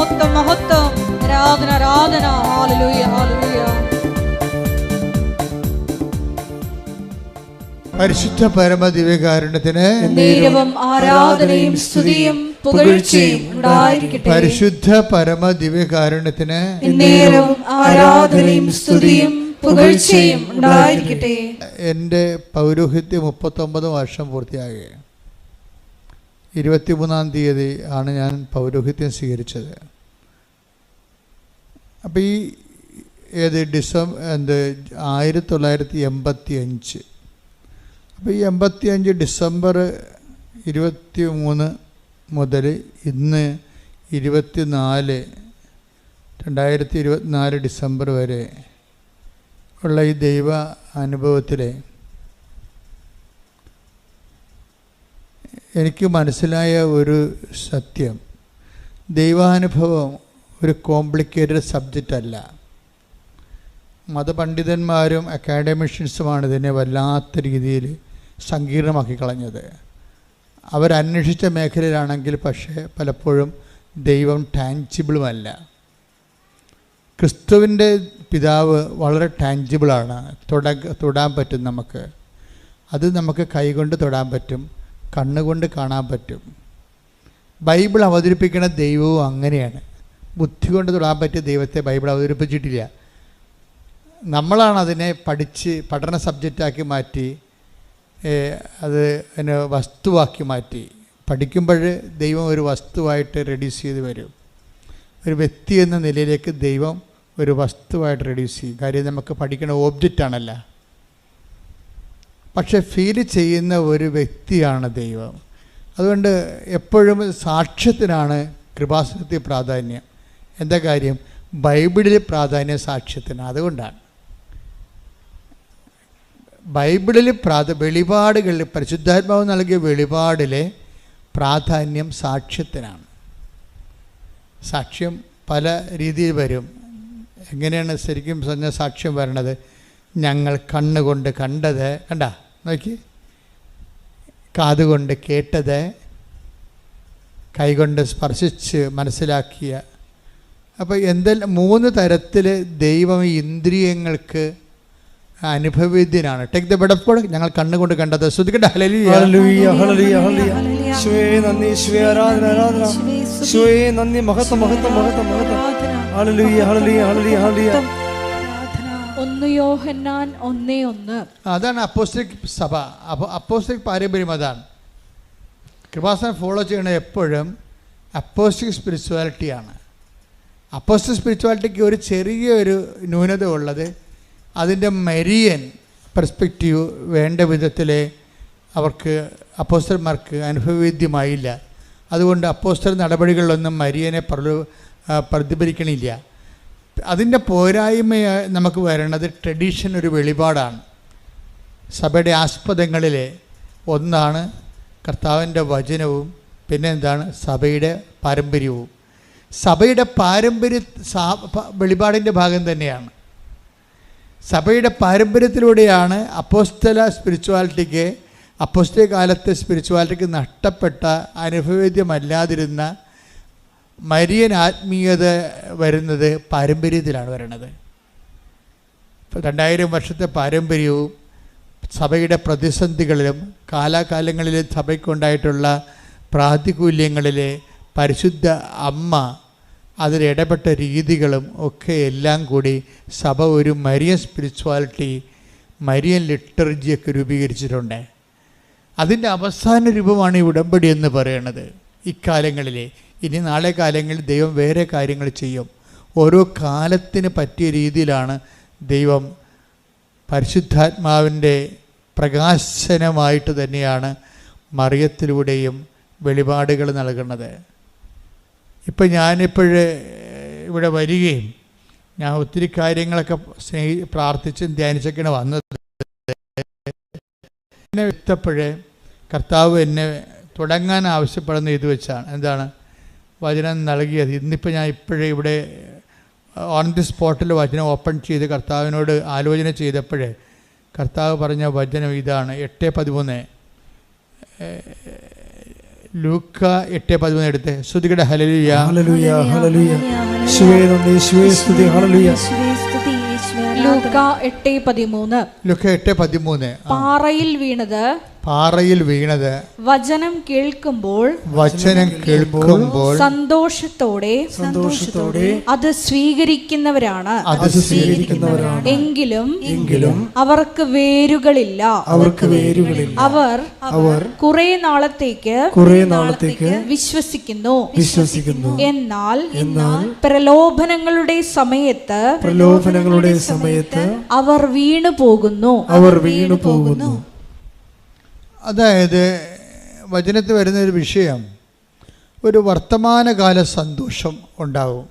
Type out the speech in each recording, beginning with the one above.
മഹത്വം മഹത്വം. ആരാധന ആരാധന. Hallelujah hallelujah. പരിശുദ്ധ പരമ ദിവ്യകാരുണ്യത്തിന് നേരവും ആരാധനയും സ്തുതിയും പുകഴ്ചയും ഉണ്ടായിരിക്കട്ടെ. പരിശുദ്ധ പരമ ദിവ്യകാരുണ്യത്തിന് നേരവും ആരാധനയും സ്തുതിയും പുകഴ്ചയും ഉണ്ടായിരിക്കട്ടെ. എൻ്റെ പൗരോഹിത്യം 39 വർഷം പൂർത്തിയായി. 23-ാം തീയതി ആണ് ഞാൻ പൗരോഹിത്യം സ്വീകരിച്ചത്. അപ്പോൾ ഈ ഡിസംബർ 1985. അപ്പോൾ ഈ 85 ഡിസംബർ 23 മുതൽ ഇന്ന് 2024 ഡിസംബർ വരെ ഉള്ള ഈ ദൈവ അനുഭവത്തിൽ എനിക്ക് മനസ്സിലായ ഒരു സത്യം, ദൈവാനുഭവം ഒരു കോംപ്ലിക്കേറ്റഡ് സബ്ജക്റ്റ് അല്ല. മതപണ്ഡിതന്മാരും അക്കാഡമിഷ്യൻസുമാണ് ഇതിനെ വല്ലാത്ത രീതിയിൽ സങ്കീർണമാക്കി കളഞ്ഞത്. അവരന്വേഷിച്ച മേഖലയിലാണെങ്കിൽ പക്ഷേ പലപ്പോഴും ദൈവം ടാൻജിബിളുമല്ല. ക്രിസ്തുവിൻ്റെ പിതാവ് വളരെ ടാൻജിബിളാണ്, തൊടാൻ പറ്റും. അത് നമുക്ക് കൈകൊണ്ട് തൊടാൻ പറ്റും, കണ്ണുകൊണ്ട് കാണാൻ പറ്റും. ബൈബിൾ അവതരിപ്പിക്കുന്ന ദൈവവും അങ്ങനെയാണ്. ബുദ്ധി കൊണ്ട് തൊടാൻ പറ്റിയ ദൈവത്തെ ബൈബിൾ അവതരിപ്പിച്ചിട്ടില്ല. നമ്മളാണ് അതിനെ പഠന സബ്ജക്റ്റാക്കി മാറ്റി അതിനെ വസ്തുവാക്കി മാറ്റി. പഠിക്കുമ്പോൾ ദൈവം ഒരു വസ്തുവായിട്ട് റെഡ്യൂസ് ചെയ്ത് വരും. ഒരു വ്യക്തി എന്ന നിലയിലേക്ക് ദൈവം ഒരു വസ്തുവായിട്ട് റെഡ്യൂസ് ചെയ്യും. കാര്യം നമുക്ക് പഠിക്കുന്ന ഓബ്ജക്റ്റാണല്ല, പക്ഷെ ഫീൽ ചെയ്യുന്ന ഒരു വ്യക്തിയാണ് ദൈവം. അതുകൊണ്ട് എപ്പോഴും സാക്ഷ്യത്തിനാണ് കൃപാസനത്തിൽ പ്രാധാന്യം. എന്താ കാര്യം? ബൈബിളിൽ പ്രാധാന്യം സാക്ഷ്യത്തിന്. അതുകൊണ്ടാണ് ബൈബിളിൽ വെളിപാടുകളിൽ പരിശുദ്ധാത്മാവ് നൽകിയ വെളിപാടിലെ പ്രാധാന്യം സാക്ഷ്യത്തിനാണ്. സാക്ഷ്യം പല രീതിയിൽ വരും. എങ്ങനെയാണ് ശരിക്കും പറഞ്ഞ സാക്ഷ്യം വരണത്? ഞങ്ങൾ കണ്ണുകൊണ്ട് കണ്ടത്, നോക്കി, കാതുകൊണ്ട് കേട്ടത്, കൈകൊണ്ട് സ്പർശിച്ച് മനസ്സിലാക്കിയ. അപ്പോൾ എന്തെല്ലാം 3 തരത്തിൽ ദൈവം ഇന്ദ്രിയങ്ങൾക്ക് അനുഭവവേദ്യനാണ്. Take the bed of God. ഞങ്ങൾ കണ്ണുകൊണ്ട് കണ്ടത്. ശ്രദ്ധിക്കട്ടെ. ഹല്ലേലൂയ ഹല്ലേലൂയ ഹല്ലേലൂയ ഹല്ലേലൂയ. യേശുവേ നന്ദി, യേശുവേ ആരാധന ആരാധന. യേശുവേ നന്ദി, മഹത്വം മഹത്വം മഹത്വം മഹത്വം. ഹല്ലേലൂയ ഹല്ലേലൂയ ഹല്ലേലൂയ ഹല്ലേലൂയ. 1 യോഹന്നാൻ 1:1. അതാണ് അപ്പോസ്തലിക് സഭ, അപ്പോസ്തലിക് പാരമ്പര്യം. അതാണ് കൃപാസനം ഫോളോ ചെയ്യണ എപ്പോഴും അപ്പോസ്തലിക് സ്പിരിച്വാലിറ്റിയാണ്. അപ്പോസ്തലിക് സ്പിരിച്വാലിറ്റിക്ക് ഒരു ചെറിയൊരു ന്യൂനത ഉള്ളത്, അതിൻ്റെ മരിയൻ പെർസ്പെക്റ്റീവ് വേണ്ട വിധത്തിൽ അവർക്ക് അപ്പോസ്തലന്മാർക്ക് അനുഭവവേദ്യമായില്ല. അതുകൊണ്ട് അപ്പോസ്തല നടപടികളിലൊന്നും മരിയനെ പ്രതിഫലിക്കണില്ല. അതിൻ്റെ പോരായ്മയായി നമുക്ക് വരണത് ട്രഡീഷൻ, ഒരു വെളിപാടാണ്. സഭയുടെ ആസ്പദങ്ങളിൽ ഒന്നാണ് കർത്താവിൻ്റെ വചനവും, പിന്നെ എന്താണ് സഭയുടെ പാരമ്പര്യവും. സഭയുടെ വെളിപാടിൻ്റെ ഭാഗം തന്നെയാണ്. സഭയുടെ പാരമ്പര്യത്തിലൂടെയാണ് അപ്പോസ്തല സ്പിരിച്വാലിറ്റിക്ക്, അപ്പോസ്തല കാലത്തെ സ്പിരിച്വാലിറ്റിക്ക് നഷ്ടപ്പെട്ട അനുഭവേദ്യമല്ലാതിരുന്ന മരിയൻ ആത്മീയത വരുന്നത് പാരമ്പര്യത്തിലാണ് വരുന്നത്. 2000 വർഷത്തെ പാരമ്പര്യവും സഭയുടെ പ്രതിസന്ധികളിലും കാലാകാലങ്ങളിലും സഭയ്ക്കുണ്ടായിട്ടുള്ള പ്രാതികൂല്യങ്ങളിലെ പരിശുദ്ധ അമ്മ അതിലിടപെട്ട രീതികളും ഒക്കെ എല്ലാം കൂടി സഭ ഒരു മരിയൻ സ്പിരിച്വാലിറ്റി, മരിയൻ ലിറ്റർജിയൊക്കെ രൂപീകരിച്ചിട്ടുണ്ട്. അതിൻ്റെ അവസാന രൂപമാണ് ഈ ഉടമ്പടി എന്ന് പറയുന്നത്. ഇക്കാലങ്ങളിലെ, ഇനി നാളെ കാലങ്ങളിൽ ദൈവം വേറെ കാര്യങ്ങൾ ചെയ്യും. ഓരോ കാലത്തിന് പറ്റിയ രീതിയിലാണ് ദൈവം പരിശുദ്ധാത്മാവിൻ്റെ പ്രകാശനമായിട്ട് തന്നെയാണ് മറിയത്തിലൂടെയും വെളിപാടുകൾ നൽകുന്നത്. ഇപ്പം ഞാനിപ്പോഴേ ഇവിടെ വരികയും ഞാൻ ഒത്തിരി കാര്യങ്ങളൊക്കെ പ്രാർത്ഥിച്ചും ധ്യാനിച്ചൊക്കെയാണ് വന്നത്. എന്നെ വിട്ടപ്പോഴേ കർത്താവ് എന്നെ തുടങ്ങാൻ ആവശ്യപ്പെടുന്ന ഇത് വെച്ചാണ്. എന്താണ്? വചനം നൽകിയത്. ഇന്നിപ്പോൾ ഞാൻ ഇപ്പോഴേ ഇവിടെ ഓൺ ദി സ്പോട്ടിൽ വചനം ഓപ്പൺ ചെയ്ത് കർത്താവിനോട് ആലോചന ചെയ്തപ്പോഴേ കർത്താവ് പറഞ്ഞ വചനം ഇതാണ്. 8:13 ലൂക്ക 8:13 എടുത്ത് ശ്രുതികട ഹല്ലേലൂയ. ഹല്ലേലൂയ ഹല്ലേലൂയ. യേശുവേ നന്ദി, യേശുവേ സ്തുതി. ഹല്ലേലൂയ. ലൂക്ക 8:13. ലൂക്ക 8:13. പാറയിൽ വീണത് വചനം കേൾക്കുമ്പോൾ സന്തോഷത്തോടെ അത് സ്വീകരിക്കുന്നവരാണ്. എങ്കിലും അവർക്ക് വേരുകളില്ല. അവർ കുറെ നാളത്തേക്ക് വിശ്വസിക്കുന്നു. എന്നാൽ പ്രലോഭനങ്ങളുടെ സമയത്ത് അവർ വീണു പോകുന്നു. അതായത് വചനത്തിൽ വരുന്ന ഒരു വിഷയം, ഒരു വർത്തമാനകാല സന്തോഷം ഉണ്ടാവും,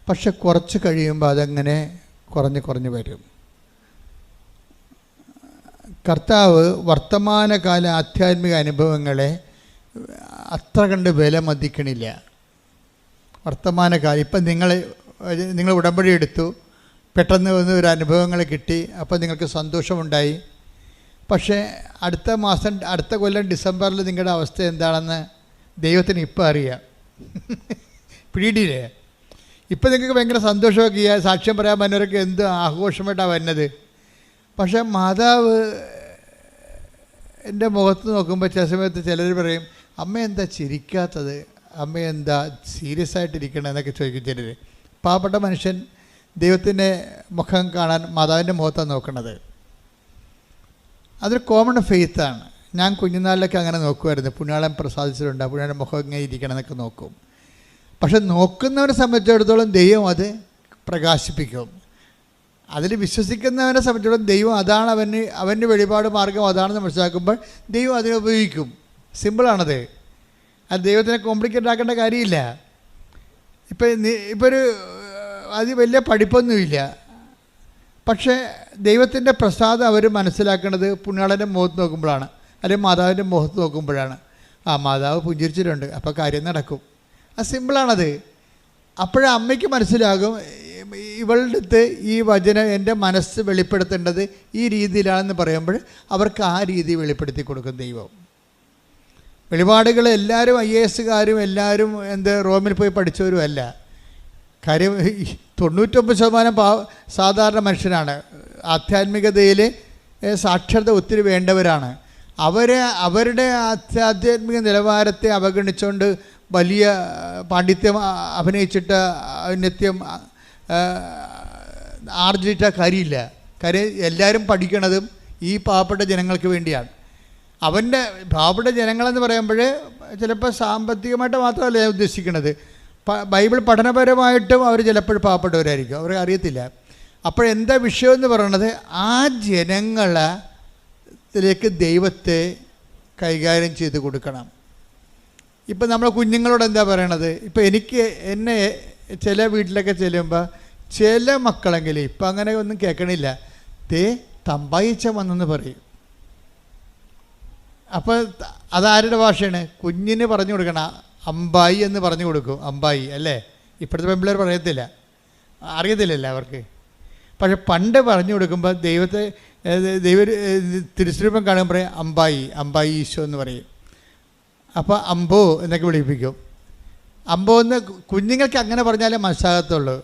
പക്ഷെ കുറച്ച് കഴിയുമ്പോൾ അതങ്ങനെ കുറഞ്ഞ് വരും. കർത്താവ് വർത്തമാനകാല ആധ്യാത്മിക അനുഭവങ്ങളെ അത്ര കണ്ട് വില മതിക്കണില്ല. വർത്തമാനകാലം ഇപ്പം നിങ്ങൾ ഉടമ്പടി എടുത്തു, പെട്ടെന്ന് വന്ന് ഒരു അനുഭവങ്ങൾ കിട്ടി, അപ്പോൾ നിങ്ങൾക്ക് സന്തോഷമുണ്ടായി. പക്ഷേ അടുത്ത കൊല്ലം ഡിസംബറിൽ നിങ്ങളുടെ അവസ്ഥ എന്താണെന്ന് ദൈവത്തിന് ഇപ്പം അറിയാം. പിടിയില്ലേ? ഇപ്പം നിങ്ങൾക്ക് ഭയങ്കര സന്തോഷമൊക്കെ ചെയ്യുക, സാക്ഷ്യം പറയാൻ പറ്റുന്നവരൊക്കെ എന്ത് ആഘോഷമായിട്ടാണ് വരുന്നത്. പക്ഷേ മാതാവ് എൻ്റെ മുഖത്ത് നോക്കുമ്പോൾ ചില സമയത്ത് ചിലർ പറയും, അമ്മ എന്താ ചിരിക്കാത്തത്, അമ്മ എന്താ സീരിയസ് ആയിട്ടിരിക്കണം എന്നൊക്കെ ചോദിക്കും ചിലർ. പാവപ്പെട്ട മനുഷ്യൻ ദൈവത്തിൻ്റെ മുഖം കാണാൻ മാതാവിൻ്റെ മുഖത്താണ് നോക്കുന്നത്. അതൊരു കോമൺ ഫെയ്ത്താണ്. ഞാൻ കുഞ്ഞുനാളിലൊക്കെ അങ്ങനെ നോക്കുമായിരുന്നു. പുണ്യാളൻ പ്രസാദിച്ചിട്ടുണ്ട്, പുണ്യാളൻ്റെ മുഖം ഇങ്ങനെ ഇരിക്കണം എന്നൊക്കെ നോക്കും. പക്ഷെ നോക്കുന്നവരെ സംബന്ധിച്ചിടത്തോളം ദൈവം അത് പ്രകാശിപ്പിക്കും. അതിൽ വിശ്വസിക്കുന്നവനെ സംബന്ധിച്ചിടത്തോളം ദൈവം അതാണ് അവൻ്റെ വെളിപാട് മാർഗം അതാണെന്ന് മനസ്സിലാക്കുമ്പോൾ ദൈവം അതിനെ ഉപയോഗിക്കും. സിമ്പിളാണത്. അത് ദൈവത്തിനെ കോംപ്ലിക്കേറ്റ് ആക്കേണ്ട കാര്യമില്ല. ഇപ്പോൾ ഒരു അത് വലിയ പഠിപ്പൊന്നുമില്ല, പക്ഷേ ദൈവത്തിൻ്റെ പ്രസാദം അവർ മനസ്സിലാക്കുന്നത് പുണ്യാളൻ്റെ മുഖത്ത് നോക്കുമ്പോഴാണ്, അല്ലെങ്കിൽ മാതാവിൻ്റെ മുഖത്ത് നോക്കുമ്പോഴാണ്. മാതാവ് പുഞ്ചിരിച്ചിട്ടുണ്ട്, അപ്പോൾ കാര്യം നടക്കും. അത് സിമ്പിളാണത്. അപ്പോഴേ അമ്മയ്ക്ക് മനസ്സിലാകും, ഇവളുടെ അടുത്ത് ഈ വചനം എൻ്റെ മനസ്സ് വെളിപ്പെടുത്തേണ്ടത് ഈ രീതിയിലാണെന്ന് പറയുമ്പോൾ അവർക്ക് ആ രീതി വെളിപ്പെടുത്തി കൊടുക്കും ദൈവം. വെളിപാടുകൾ എല്ലാവരും IAS എല്ലാവരും റോമിൽ പോയി പഠിച്ചവരും അല്ല. കാര്യം 99% സാധാരണ മനുഷ്യരാണ്. ആധ്യാത്മികതയിൽ സാക്ഷരത ഒത്തിരി വേണ്ടവരാണ്. അവരുടെ ആധ്യാത്മിക നിലവാരത്തെ അവഗണിച്ചുകൊണ്ട് വലിയ പാണ്ഡിത്യം അഭിനയിച്ചിട്ട് ഔന്നത്യം ആർജിച്ച കാര്യമില്ല. കാര്യം എല്ലാവരും പഠിക്കണതും ഈ പാവപ്പെട്ട ജനങ്ങൾക്ക് വേണ്ടിയാണ്. പാവപ്പെട്ട ജനങ്ങളെന്ന് പറയുമ്പോൾ ചിലപ്പോൾ സാമ്പത്തികമായിട്ട് മാത്രമല്ല ഞാൻ ഉദ്ദേശിക്കുന്നത്, ബൈബിൾ പഠനപരമായിട്ടും അവർ ചിലപ്പോൾ പാവപ്പെട്ടവരായിരിക്കും, അവരെ അറിയത്തില്ല. അപ്പോഴെന്താ വിഷയമെന്ന് പറയണത്, ആ ജനങ്ങളിലേക്ക് ദൈവത്തെ കൈകാര്യം ചെയ്ത് കൊടുക്കണം. ഇപ്പം നമ്മൾ കുഞ്ഞുങ്ങളോട് എന്താ പറയണത്? ഇപ്പം എന്നെ ചില വീട്ടിലൊക്കെ ചെല്ലുമ്പോൾ ചില മക്കളെങ്കിലും ഇപ്പം അങ്ങനെ ഒന്നും കേൾക്കണില്ല, തമ്പായിച്ച വന്നെന്ന് പറയും. അപ്പോൾ അതാരുടെ ഭാഷയാണ്? കുഞ്ഞിന് പറഞ്ഞു കൊടുക്കണം. അമ്പായി എന്ന് പറഞ്ഞു കൊടുക്കും. അമ്പായി അല്ലേ? ഇപ്പോഴത്തെ പെൺപിള്ളേർ അറിയത്തില്ലല്ലോ അവർക്ക്. പക്ഷെ പണ്ട് പറഞ്ഞു കൊടുക്കുമ്പോൾ ദൈവ തിരുസ്വരൂപം കാണുമ്പോൾ പറയും അമ്പായി ഈശോ എന്ന് പറയും. അപ്പോൾ അമ്പോ എന്നൊക്കെ വിളിപ്പിക്കും. അമ്പോ എന്ന് കുഞ്ഞുങ്ങൾക്ക് അങ്ങനെ പറഞ്ഞാലേ മനസ്സിലാകത്തുള്ളൂ.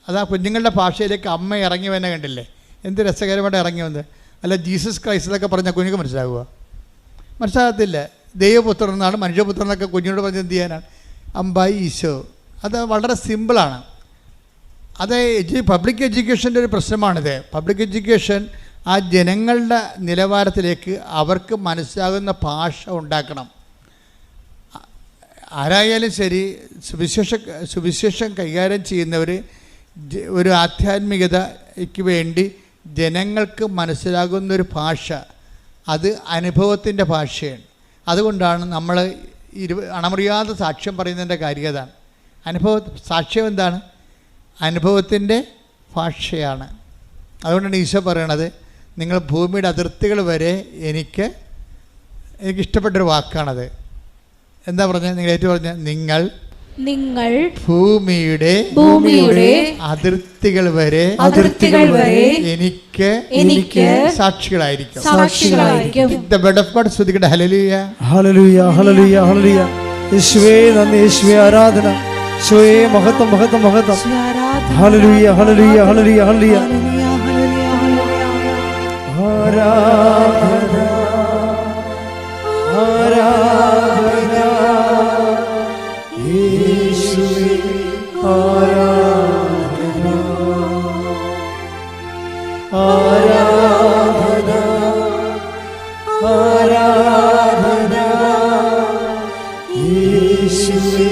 അതാ കുഞ്ഞുങ്ങളുടെ ഭാഷയിലേക്ക് അമ്മ ഇറങ്ങി വന്നെ കണ്ടില്ലേ? എന്ത് രസകരമായിട്ട് ഇറങ്ങി വന്ന്. അല്ല ജീസസ് ക്രൈസ്റ്റ് എന്നൊക്കെ പറഞ്ഞാൽ കുഞ്ഞുങ്ങൾക്ക് മനസ്സിലാകുക? മനസ്സിലാകത്തില്ല. ദൈവപുത്രൻ എന്നാണ്, മനുഷ്യപുത്രൻ എന്നൊക്കെ കുഞ്ഞിനോട് പറഞ്ഞ് എന്ത് ചെയ്യാനാണ്? അമ്പായി ഈശോ. അത് വളരെ സിമ്പിളാണ്. അത് പബ്ലിക് എഡ്യൂക്കേഷൻ്റെ ഒരു പ്രശ്നമാണിത്. പബ്ലിക് എഡ്യൂക്കേഷൻ ആ ജനങ്ങളുടെ നിലവാരത്തിലേക്ക് അവർക്ക് മനസ്സിലാകുന്ന ഭാഷ ഉണ്ടാക്കണം. ആരായാലും ശരി, സുവിശേഷം കൈകാര്യം ചെയ്യുന്നവർ ഒരു ആധ്യാത്മികതയ്ക്ക് വേണ്ടി ജനങ്ങൾക്ക് മനസ്സിലാകുന്നൊരു ഭാഷ, അത് അനുഭവത്തിൻ്റെ ഭാഷയാണ്. അതുകൊണ്ടാണ് നമ്മൾ അണമുറിയാതെ സാക്ഷ്യം പറയുന്നതിൻ്റെ കാര്യതാണ്. സാക്ഷ്യം എന്താണ്? അനുഭവത്തിൻ്റെ ഭാഷയാണ്. അതുകൊണ്ടാണ് ഈശോ പറയണത്, നിങ്ങൾ ഭൂമിയുടെ അതിർത്തികൾ വരെ എനിക്കിഷ്ടപ്പെട്ടൊരു വാക്കാണത്. എന്താ പറഞ്ഞത്? നിങ്ങൾ ഏറ്റു പറഞ്ഞ, നിങ്ങൾ നിങ്ങൾ ഭൂമിയുടെ അതിർത്തികൾ വരെ എനിക്ക് സാക്ഷികളായിരിക്കും. The word of God ശ്രദ്ധിക്കട്ടെ. ഹല്ലേലൂയ ഹല്ലേലൂയ ഹല്ലേലൂയ ഹല്ലേലൂയ. യേശുവേ നന്ദി, യേശുവേ ആരാധന, യേശുവേ മഹത്വം മഹത്വം മഹത്വം. ഹല്ലേലൂയ ഹല്ലേലൂയ ഹല്ലേലൂയ ഹല്ലേലൂയ. ആരാധന ആരാധന യേശുവേ ആരാധന ആരാധന ആരാധന യേശുവേ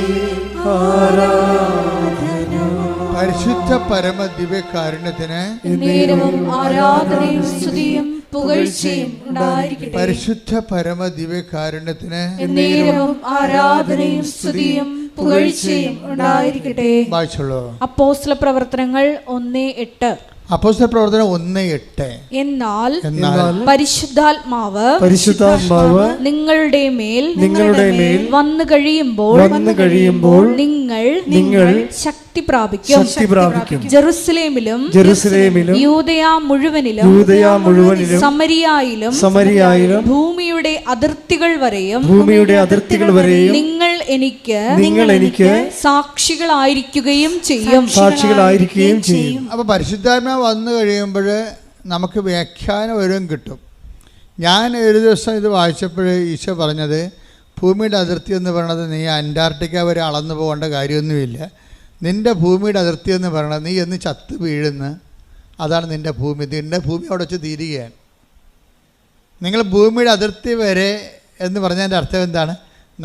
ആരാധന. പരിശുദ്ധ പരമ ദിവ്യകാരുണ്യത്തിന് ആരാധനയും സ്തുതിയും പുകഴ്ചയും ഉണ്ടായിരിക്കട്ടെ. പരിശുദ്ധ പരമ ദിവ്യകാരുണ്യത്തിന് ആരാധനയും സ്തുതിയും പുകഴ്ചയും ഉണ്ടായിരിക്കട്ടെ. വായിച്ചോളൂ. അപ്പോസ്തല പ്രവർത്തനങ്ങൾ 1:8. അപ്പോസ്തല പ്രവർത്തനം 1:8. എന്നാൽ പരിശുദ്ധാത്മാവ് നിങ്ങളുടെ മേൽ വന്നു കഴിയുമ്പോൾ നിങ്ങൾ ശക്തി പ്രാപിക്കും. ജെറുസലേമിലും യൂദയ മുഴുവനിലും സമരിയായിലും ഭൂമിയുടെ അതിർത്തികൾ വരെയും നിങ്ങൾ എനിക്ക് സാക്ഷികളായിരിക്കുകയും ചെയ്യും. അപ്പൊ പരിശുദ്ധാത്മാവ് വന്നു കഴിയുമ്പോൾ നമുക്ക് വ്യാഖ്യാനം ഓരോന്നും കിട്ടും. ഞാൻ ഒരു ദിവസം ഇത് വായിച്ചപ്പോൾ ഈശോ പറഞ്ഞത്, ഭൂമിയുടെ അതിർത്തി എന്ന് പറയുന്നത് നീ അന്റാർട്ടിക്ക വരെ അളന്നു പോകേണ്ട കാര്യമൊന്നുമില്ല. നിൻ്റെ ഭൂമിയുടെ അതിർത്തി എന്ന് പറയുന്നത് നീ എന്ന് ചത്ത് വീഴുന്ന അതാണ് നിൻ്റെ ഭൂമി. നിൻ്റെ ഭൂമി അവിടെ വെച്ച് തീരുകയാണ്. നിങ്ങൾ ഭൂമിയുടെ അതിർത്തി വരെ എന്ന് പറഞ്ഞതിൻ്റെ അർത്ഥം എന്താണ്?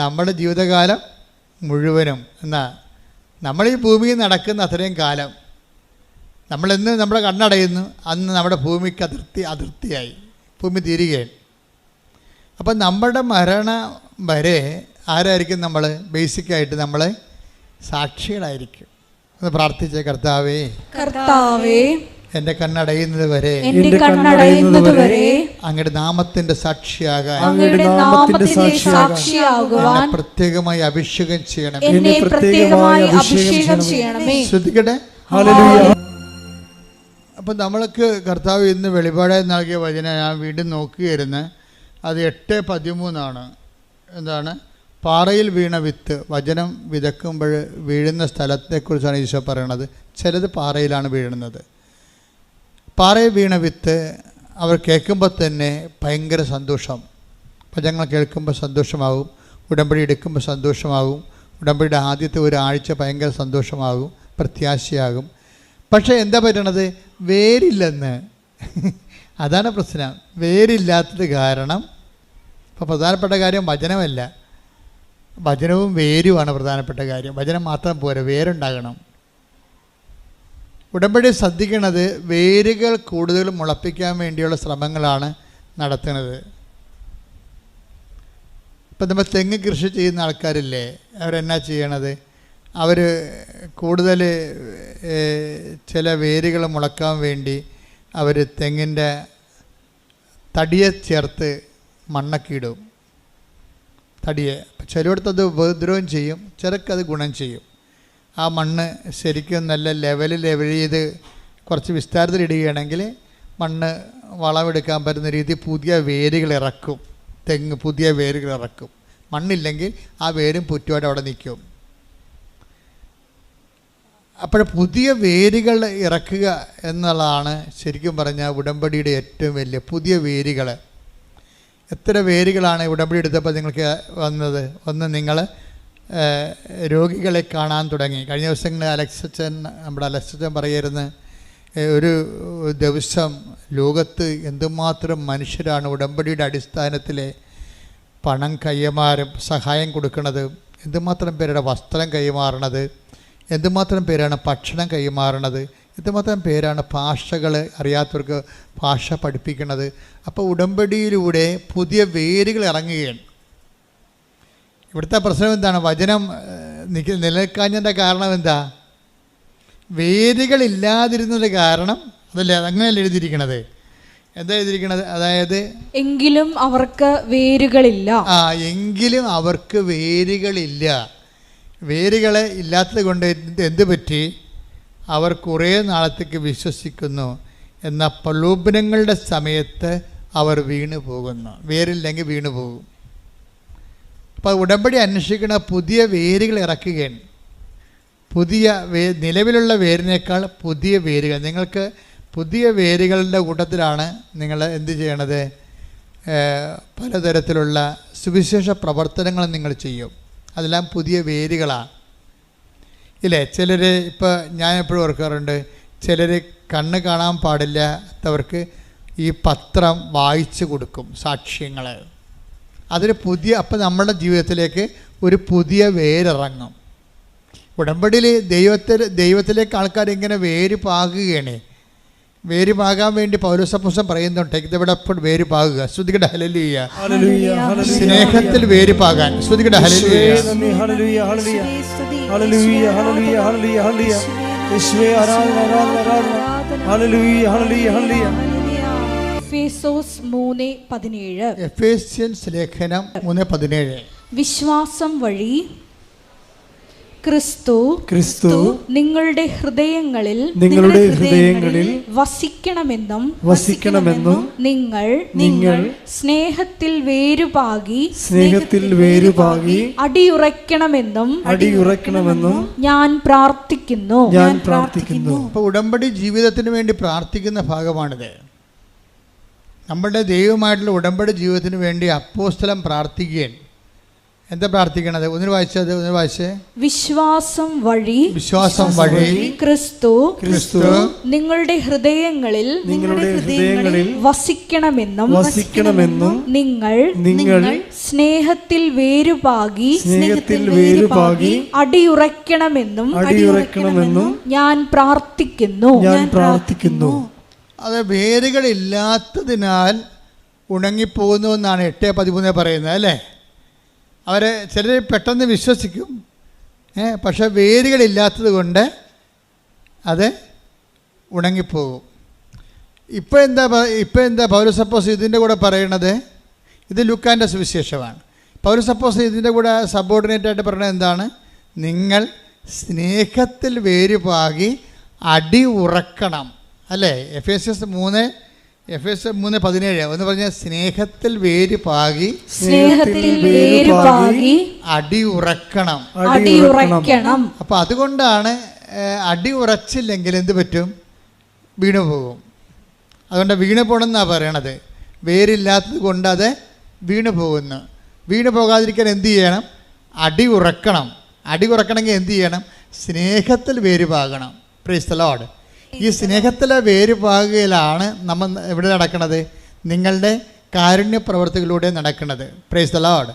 നമ്മുടെ ജീവിതകാലം മുഴുവനും എന്നാ നമ്മൾ ഈ ഭൂമിയിൽ നടക്കുന്ന അത്രയും കാലം നമ്മളെന്ന് നമ്മുടെ കണ്ണടയുന്നു, അന്ന് നമ്മുടെ ഭൂമിക്ക് അതിർത്തിയായി, ഭൂമി തീരുകയാണ്. അപ്പം നമ്മുടെ മരണം വരെ ആരായിരിക്കും? നമ്മൾ ബേസിക്കായിട്ട് നമ്മൾ സാക്ഷികളായിരിക്കും. ഒന്ന് പ്രാർത്ഥിച്ച കർത്താവേ എൻ്റെ കണ്ണടയുന്നത് വരെ അങ്ങയുടെ നാമത്തിന്റെ സാക്ഷിയാകാൻ പ്രത്യേകമായി അഭിഷേകം ചെയ്യണമേ. ശ്രദ്ധിക്കട്ടെ. അപ്പം നമ്മൾക്ക് കർത്താവ് ഇന്ന് വെളിപാടായി നൽകിയ വചനം ഞാൻ വീണ്ടും നോക്കുകയായിരുന്നു. അത് 8:13 എന്താണ്? പാറയിൽ വീണ വിത്ത്. വചനം വിതക്കുമ്പോൾ വീഴുന്ന സ്ഥലത്തെക്കുറിച്ചാണ് ഈശോ പറയണത്. ചിലത് പാറയിലാണ് വീഴുന്നത്. പാറയിൽ വീണ വിത്ത് അവർ കേൾക്കുമ്പോൾ തന്നെ ഭയങ്കര സന്തോഷം. വചനങ്ങൾ കേൾക്കുമ്പോൾ സന്തോഷമാകും, ഉടമ്പടി എടുക്കുമ്പോൾ സന്തോഷമാകും, ഉടമ്പടിയുടെ ആദ്യത്തെ ഒരാഴ്ച ഭയങ്കര സന്തോഷമാകും, പ്രത്യാശയാകും. പക്ഷേ എന്താ പറ്റണത്? വേരില്ലെന്ന്. അതാണ് പ്രശ്നം. വേരില്ലാത്തത് കാരണം. ഇപ്പോൾ പ്രധാനപ്പെട്ട കാര്യം വചനമല്ല, വചനവും വേരുമാണ് പ്രധാനപ്പെട്ട കാര്യം. വചനം മാത്രം പോരാ, വേരുണ്ടാകണം. ഉടമ്പടി ശ്രദ്ധിക്കുന്നത് വേരുകൾ കൂടുതൽ മുളപ്പിക്കാൻ വേണ്ടിയുള്ള ശ്രമങ്ങളാണ് നടത്തുന്നത്. ഇപ്പം നമ്മൾ തെങ്ങ് കൃഷി ചെയ്യുന്ന ആൾക്കാരില്ലേ, അവരെന്നാ ചെയ്യണത്? അവർ കൂടുതൽ ചില വേരുകൾ മുളക്കാൻ വേണ്ടി അവർ തെങ്ങിൻ്റെ തടിയെ ചേർത്ത് മണ്ണൊക്കെ ഇടും. തടിയെ ചിലയിടത്തത് ഉപദ്രവം ചെയ്യും, ചിലക്കത് ഗുണം ചെയ്യും. ആ മണ്ണ് ശരിക്കും നല്ല ലെവൽ ചെയ്ത് കുറച്ച് വിസ്താരത്തിലിടുകയാണെങ്കിൽ മണ്ണ് വളമെടുക്കാൻ പറ്റുന്ന രീതി പുതിയ വേരുകൾ ഇറക്കും. തെങ്ങ് പുതിയ വേരുകൾ ഇറക്കും. മണ്ണില്ലെങ്കിൽ ആ വേരും പുറ്റുമായിട്ട് അവിടെ നിൽക്കും. അപ്പോൾ പുതിയ വേരുകൾ ഇറക്കുക എന്നുള്ളതാണ് ശരിക്കും പറഞ്ഞാൽ ഉടമ്പടിയുടെ ഏറ്റവും വലിയ പുതിയ വേരുകൾ. എത്ര വേരുകളാണ് ഉടമ്പടി എടുത്തപ്പോൾ നിങ്ങൾക്ക് വന്നത്? ഒന്ന്, നിങ്ങൾ രോഗികളെ കാണാൻ തുടങ്ങി. കഴിഞ്ഞ ദിവസങ്ങളിൽ നമ്മുടെ അലക്സച്ചൻ പറയായിരുന്നു, ഒരു ദിവസം ലോകത്ത് എന്തുമാത്രം മനുഷ്യരാണ് ഉടമ്പടിയുടെ അടിസ്ഥാനത്തിൽ പണം കൈമാറും, സഹായം കൊടുക്കുന്നത്, എന്തുമാത്രം പേരുടെ വസ്ത്രം കൈമാറണത്, എന്തുമാത്രം പേരാണ് ഭക്ഷണം കൈമാറണത്, എന്തുമാത്രം പേരാണ് ഭാഷകൾ അറിയാത്തവർക്ക് ഭാഷ പഠിപ്പിക്കുന്നത്. അപ്പോൾ ഉടമ്പടിയിലൂടെ പുതിയ വേരുകൾ ഇറങ്ങുകയാണ്. ഇവിടുത്തെ പ്രശ്നം എന്താണ്? വചനം നിലനിൽക്കാഞ്ഞതിൻ്റെ കാരണം എന്താ? വേരുകളില്ലാതിരുന്നത് കാരണം. അതല്ലേ, അങ്ങനെയല്ല എഴുതിയിരിക്കണത്. എന്താ എഴുതിയിരിക്കണത്? അതായത് എങ്കിലും അവർക്ക് വേരുകളില്ല. എങ്കിലും അവർക്ക് വേരുകളില്ല. വേരുകളെ ഇല്ലാത്തത് കൊണ്ട് എന്ത് പറ്റി? അവർ കുറേ നാളത്തേക്ക് വിശ്വസിക്കുന്നു, എന്നാൽ പ്രലോഭനങ്ങളുടെ സമയത്ത് അവർ വീണു പോകുന്നു. വേരില്ലെങ്കിൽ വീണു പോകും. അപ്പോൾ ഉടമ്പടി അന്വേഷിക്കുന്ന പുതിയ വേരുകൾ ഇറക്കുകയാണ്. പുതിയ നിലവിലുള്ള വേരിനേക്കാൾ പുതിയ വേരുകൾ. നിങ്ങൾക്ക് പുതിയ വേരുകളുടെ കൂട്ടത്തിലാണ് നിങ്ങൾ എന്ത് ചെയ്യണത്? പലതരത്തിലുള്ള സുവിശേഷ പ്രവർത്തനങ്ങൾ നിങ്ങൾ ചെയ്യും. അതെല്ലാം പുതിയ വേരുകളാണ് ഇല്ലേ? ചിലർ, ഇപ്പോൾ ഞാൻ എപ്പോഴും ഓർക്കാറുണ്ട്, ചിലർ കണ്ണ് കാണാൻ പാടില്ലാത്തവർക്ക് ഈ പത്രം വായിച്ചു കൊടുക്കും, സാക്ഷ്യങ്ങൾ. അതൊരു പുതിയ, അപ്പം നമ്മുടെ ജീവിതത്തിലേക്ക് ഒരു പുതിയ വേരിറങ്ങും. ഉടമ്പടിയിൽ ദൈവത്തിലേക്ക് ആൾക്കാർ ഇങ്ങനെ വേര് പാകുകയാണ്. വേര് പാകാൻ വേണ്ടി പൗലോസപ്പോസ്തലൻ പറയുന്നുണ്ട്, ഇവിടെ വേര് പാകുക. ശ്രുതികട ഹല്ലേലൂയ. സ്നേഹത്തിൽ വേര് പാകാൻ. ശ്രുതികട ഹല്ലേലൂയ. എഫേസ്യൻസ് ലേഖനം 3:17. വിശ്വാസം വഴി ക്രിസ്തു നിങ്ങളുടെ ഹൃദയങ്ങളിൽ വസിക്കണമെന്നും നിങ്ങൾ സ്നേഹത്തിൽ വേരുപാകി അടിയുറയ്ക്കണമെന്നും ഞാൻ പ്രാർത്ഥിക്കുന്നു. അപ്പോൾ ഉടമ്പടി ജീവിതത്തിന് വേണ്ടി പ്രാർത്ഥിക്കുന്ന ഭാഗമാണിത്. നമ്മുടെ ദൈവമായിട്ടുള്ള ഉടമ്പടി ജീവിതത്തിന് വേണ്ടി അപ്പോസ്തലൻ പ്രാർത്ഥിക്കുകയാണ്. എന്താ പ്രാർത്ഥിക്കണത്? ഒന്ന് വായിച്ചേ. വിശ്വാസം വഴി ക്രിസ്തു നിങ്ങളുടെ ഹൃദയങ്ങളിൽ വസിക്കണമെന്നും നിങ്ങൾ സ്നേഹത്തിൽ വേരുപാകി അടിയുറയ്ക്കണമെന്നും ഞാൻ പ്രാർത്ഥിക്കുന്നു. അത് വേരുകളില്ലാത്തതിനാൽ ഉണങ്ങിപ്പോകുന്നു എന്നാണ് 8:13 പറയുന്നത് അല്ലേ? ചിലർ പെട്ടെന്ന് വിശ്വസിക്കും, പക്ഷെ വേരുകളില്ലാത്തത് കൊണ്ട് അത് ഉണങ്ങിപ്പോകും. ഇപ്പോൾ എന്താ പൗലോസപ്പോസ്തലൻ ഇതിൻ്റെ കൂടെ പറയണത്? ഇത് ലൂക്കാൻ്റെ സുവിശേഷമാണ്. പൗലോസപ്പോസ്തലൻ ഇതിൻ്റെ കൂടെ സബോർഡിനേറ്റായിട്ട് പറയുന്നത് എന്താണ്? നിങ്ങൾ സ്നേഹത്തിൽ വേരുപാകി അടി ഉറക്കണം അല്ലേ? എഫേസ്യസ് 3:17 ഒന്ന് പറഞ്ഞ സ്നേഹത്തിൽ വേരുപാകി അടി ഉറക്കണം. അപ്പം അതുകൊണ്ടാണ് അടി ഉറച്ചില്ലെങ്കിൽ എന്ത് പറ്റും? വീണു പോകും. അതുകൊണ്ട് വീണു പോകണമെന്നാണ് പറയണത്. വേരില്ലാത്തത് കൊണ്ട് അത് വീണു പോകുന്നു. വീണു പോകാതിരിക്കാൻ എന്ത് ചെയ്യണം? അടി ഉറക്കണം. അടി ഉറക്കണമെങ്കിൽ എന്ത് ചെയ്യണം? സ്നേഹത്തിൽ വേരുപാകണം. Praise the Lord. ഈ സ്നേഹത്തിലെ വേരുപാകയിലാണ് നമ്മൾ എവിടെ നടക്കുന്നത്? നിങ്ങളുടെ കാരുണ്യ പ്രവർത്തികളിലൂടെ നടക്കുന്നത്. Praise the Lord.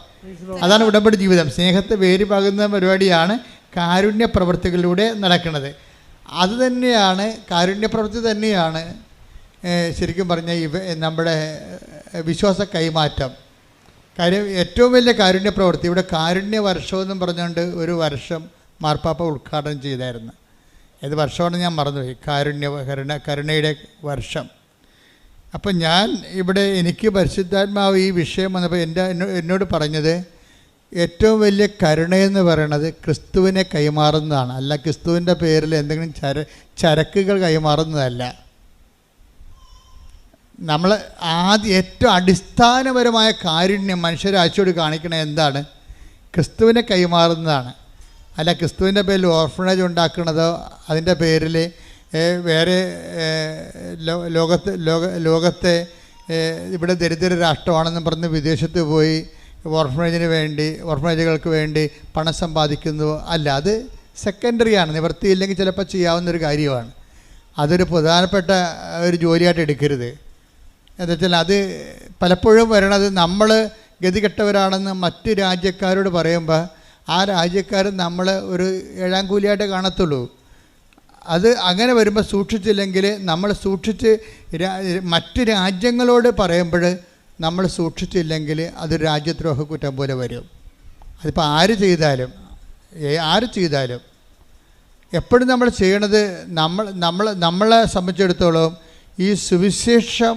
അതാണ് ഉടമ്പടി ജീവിതം. സ്നേഹത്തെ വേരുപാകുന്ന പരിപാടിയാണ് കാരുണ്യ പ്രവർത്തികളിലൂടെ നടക്കുന്നത്. അത് തന്നെയാണ്, കാരുണ്യ പ്രവൃത്തി തന്നെയാണ് ശരിക്കും പറഞ്ഞാൽ നമ്മുടെ വിശ്വാസ കൈമാറ്റം. കാര്യം ഏറ്റവും വലിയ കാരുണ്യ പ്രവൃത്തി ഇവിടെ കാരുണ്യ വർഷമെന്നും പറഞ്ഞുകൊണ്ട് ഒരു വർഷം മാർപ്പാപ്പ ഉദ്ഘാടനം ചെയ്തായിരുന്നു. ഏത് വർഷമാണ് ഞാൻ മറന്നുപോയി. കരുണയുടെ വർഷം. അപ്പം ഞാൻ ഇവിടെ എനിക്ക് പരിശുദ്ധാത്മാവ് ഈ വിഷയം വന്നപ്പോൾ എന്നോട് പറഞ്ഞത് ഏറ്റവും വലിയ കരുണയെന്ന് പറയണത് ക്രിസ്തുവിനെ കൈമാറുന്നതാണ്, അല്ല ക്രിസ്തുവിൻ്റെ പേരിൽ എന്തെങ്കിലും ചരക്കുകൾ കൈമാറുന്നതല്ല. നമ്മൾ ഏറ്റവും അടിസ്ഥാനപരമായ കാരുണ്യം മനുഷ്യരാശിയോട് കാണിക്കണത് എന്താണ്? ക്രിസ്തുവിനെ കൈമാറുന്നതാണ്. അല്ല ക്രിസ്തുവിൻ്റെ പേരിൽ ഓർഫണേജ് ഉണ്ടാക്കുന്നതോ അതിൻ്റെ പേരിൽ വേറെ ലോകത്തെ ഇവിടെ ദരിദ്ര രാഷ്ട്രമാണെന്ന് പറഞ്ഞ് വിദേശത്ത് പോയി ഓർഫണേജുകൾക്ക് വേണ്ടി പണം സമ്പാദിക്കുന്നതോ അല്ല. അത് സെക്കൻഡറിയാണ്. നിവൃത്തിയില്ലെങ്കിൽ ചിലപ്പോൾ ചെയ്യാവുന്നൊരു കാര്യമാണ്. അതൊരു പ്രധാനപ്പെട്ട ഒരു ജോലിയായിട്ട് എടുക്കരുത്. എന്താ വെച്ചാൽ അത് പലപ്പോഴും വരണത് നമ്മൾ ഗതികെട്ടവരാണെന്ന് മറ്റ് രാജ്യക്കാരോട് പറയുമ്പോൾ ആ രാജ്യക്കാർ നമ്മൾ ഒരു ഏഴാം കൂലിയായിട്ട് കാണത്തുള്ളൂ. അത് അങ്ങനെ വരുമ്പോൾ സൂക്ഷിച്ചില്ലെങ്കിൽ നമ്മൾ മറ്റ് രാജ്യങ്ങളോട് പറയുമ്പോൾ നമ്മൾ സൂക്ഷിച്ചില്ലെങ്കിൽ അതൊരു രാജ്യദ്രോഹ കുറ്റം പോലെ വരും. അതിപ്പോൾ ആര് ചെയ്താലും എപ്പോഴും നമ്മൾ ചെയ്യണത് നമ്മളെ സംബന്ധിച്ചിടത്തോളം ഈ സുവിശേഷം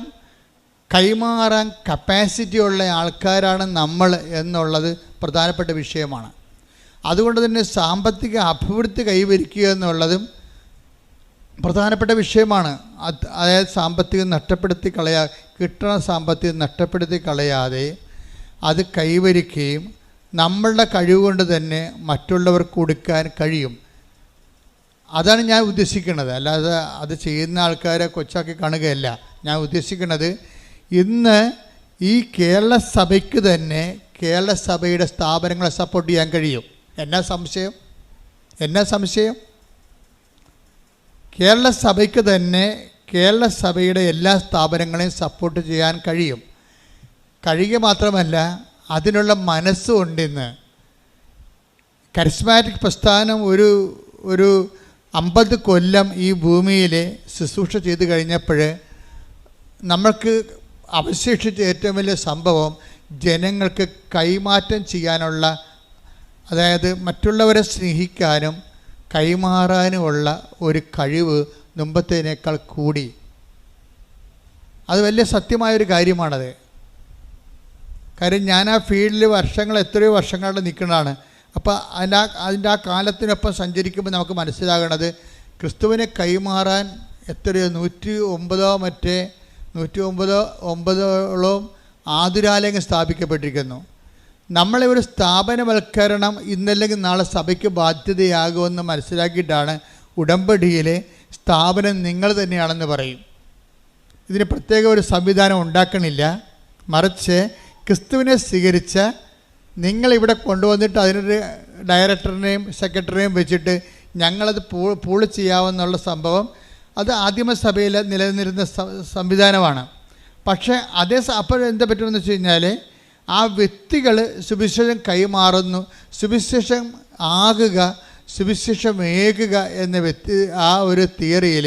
കൈമാറാൻ കപ്പാസിറ്റി ഉള്ള ആൾക്കാരാണ് നമ്മൾ എന്നുള്ളത് പ്രധാനപ്പെട്ട വിഷയമാണ്. അതുകൊണ്ട് തന്നെ സാമ്പത്തിക അഭിവൃദ്ധി കൈവരിക്കുക എന്നുള്ളതും പ്രധാനപ്പെട്ട വിഷയമാണ്. അതായത് സാമ്പത്തികം നഷ്ടപ്പെടുത്തി കിട്ടുന്ന സാമ്പത്തികം നഷ്ടപ്പെടുത്തി കളയാതെ അത് കൈവരിക്കുകയും നമ്മളുടെ കഴിവുകൊണ്ട് തന്നെ മറ്റുള്ളവർക്ക് കൊടുക്കാൻ കഴിയും. അതാണ് ഞാൻ ഉദ്ദേശിക്കുന്നത്. അല്ലാതെ അത് ചെയ്യുന്ന ആൾക്കാരെ കൊച്ചാക്കി കാണുകയല്ല. ഞാൻ ഉദ്ദേശിക്കുന്നത് ഇന്ന് ഈ കേരള സഭയ്ക്ക് തന്നെ കേരള സഭയുടെ സ്ഥാപനങ്ങളെ സപ്പോർട്ട് ചെയ്യാൻ കഴിയും. എന്നാ സംശയം? കേരള സഭയ്ക്ക് തന്നെ കേരള സഭയുടെ എല്ലാ സ്ഥാപനങ്ങളെയും സപ്പോർട്ട് ചെയ്യാൻ കഴിയുക മാത്രമല്ല അതിനുള്ള മനസ്സുണ്ടെന്ന്. കരിസ്മാറ്റിക് പ്രസ്ഥാനം ഒരു 50 കൊല്ലം ഈ ഭൂമിയിൽ ശുശ്രൂഷ ചെയ്ത് കഴിഞ്ഞപ്പോൾ നമ്മൾക്ക് അവശേഷിച്ച ഏറ്റവും വലിയ സംഭവം ജനങ്ങൾക്ക് കൈമാറ്റം ചെയ്യാനുള്ള, അതായത് മറ്റുള്ളവരെ സ്നേഹിക്കാനും കൈമാറാനുമുള്ള ഒരു കഴിവ് മുമ്പത്തേനേക്കാൾ കൂടി. അത് വലിയ സത്യമായൊരു കാര്യമാണത്. കാര്യം ഞാൻ ആ ഫീൽഡിൽ എത്രയോ വർഷങ്ങളുടെ നിൽക്കുന്നതാണ്. അപ്പോൾ അതിൻ്റെ ആ കാലത്തിനൊപ്പം സഞ്ചരിക്കുമ്പോൾ നമുക്ക് മനസ്സിലാകണത് ക്രിസ്തുവിനെ കൈമാറാൻ എത്രയോ 109 ആതുരാലയങ്ങൾ സ്ഥാപിക്കപ്പെട്ടിരിക്കുന്നു. നമ്മളെ ഒരു സ്ഥാപനവൽക്കരണം ഇന്നല്ലെങ്കിൽ നാളെ സഭയ്ക്ക് ബാധ്യതയാകുമെന്ന് മനസ്സിലാക്കിയിട്ടാണ് ഉടമ്പടിയിലെ സ്ഥാപനം നിങ്ങൾ തന്നെയാണെന്ന് പറയും. ഇതിന് പ്രത്യേക ഒരു സംവിധാനം ഉണ്ടാക്കണില്ല. മറിച്ച് ക്രിസ്തുവിനെ സ്വീകരിച്ച നിങ്ങളിവിടെ കൊണ്ടുവന്നിട്ട് അതിനൊരു ഡയറക്ടറിനെയും സെക്രട്ടറിയെയും വെച്ചിട്ട് ഞങ്ങളത് പൂള് ചെയ്യാമെന്നുള്ള സംഭവം അത് ആദിമസഭയിൽ നിലനിന്നിരുന്ന സംവിധാനമാണ്. പക്ഷേ അപ്പോൾ എന്താ പറ്റുമെന്ന് വെച്ച് കഴിഞ്ഞാൽ ആ വ്യക്തികൾ സുവിശേഷം കൈമാറുന്നു, സുവിശേഷം ആകുക, സുവിശേഷമേകുക എന്ന ആ ഒരു തിയറിയിൽ